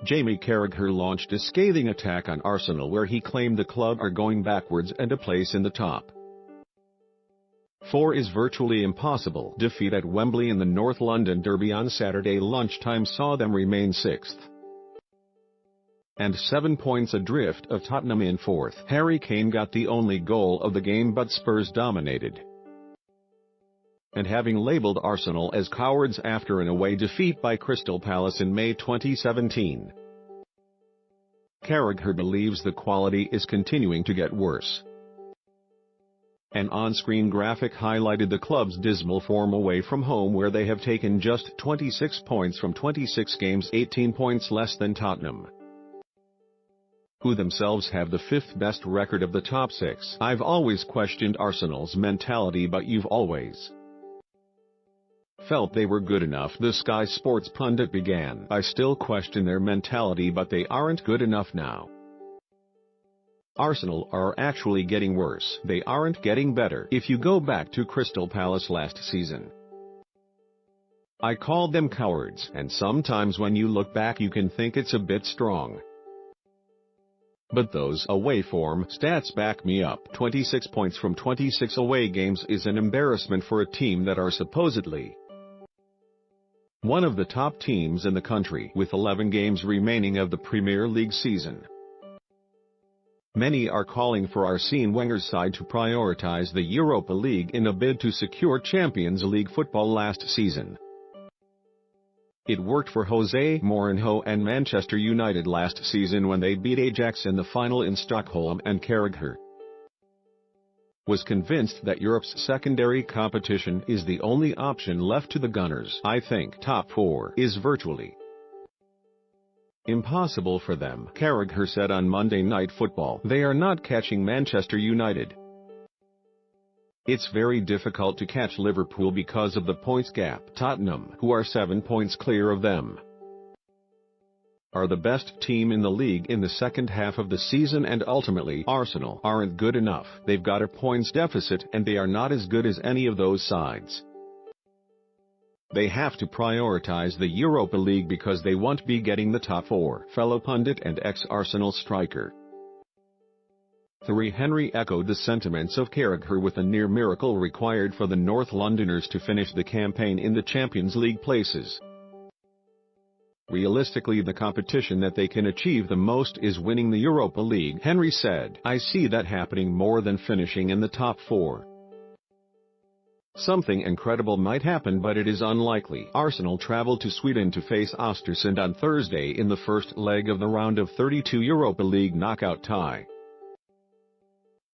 Jamie Carragher launched a scathing attack on Arsenal where he claimed the club are going backwards and a place in the top four is virtually impossible. Defeat at Wembley in the North London derby on Saturday lunchtime saw them remain sixth and 7 points adrift of Tottenham in fourth. Harry Kane got the only goal of the game, but Spurs dominated. And having labelled Arsenal as cowards after an away defeat by Crystal Palace in May 2017, Carragher believes the quality is continuing to get worse. An on-screen graphic highlighted the club's dismal form away from home, where they have taken just 26 points from 26 games, 18 points less than Tottenham, who themselves have the fifth best record of the top six. I've always questioned Arsenal's mentality, but you've always felt they were good enough. The Sky Sports pundit began. I still question their mentality, but they aren't good enough now. Arsenal are actually getting worse. They aren't getting better. If you go back to Crystal Palace last season, I called them cowards, and sometimes when you look back you can think it's a bit strong. But those away form stats back me up. 26 points from 26 away games is an embarrassment for a team that are supposedly one of the top teams in the country, with 11 games remaining of the Premier League season. Many are calling for Arsene Wenger's side to prioritize the Europa League in a bid to secure Champions League football last season. It worked for Jose Mourinho and Manchester United last season when they beat Ajax in the final in Stockholm, and Carragher was convinced that Europe's secondary competition is the only option left to the Gunners. I think top four is virtually impossible for them, Carragher said on Monday Night Football. They are not catching Manchester United. It's very difficult to catch Liverpool because of the points gap. Tottenham, who are 7 points clear of them, are the best team in the league in the second half of the season, and ultimately Arsenal aren't good enough. They've got a points deficit, and they are not as good as any of those sides. They have to prioritize the Europa League because they won't be getting the top four. Fellow pundit and ex-Arsenal striker Thierry Henry echoed the sentiments of Carragher, with a near miracle required for the North Londoners to finish the campaign in the Champions League places. Realistically, the competition that they can achieve the most is winning the Europa League, Henry said. I see that happening more than finishing in the top four. Something incredible might happen, but it is unlikely. Arsenal traveled to Sweden to face Östersund on Thursday in the first leg of the round of 32 Europa League knockout tie.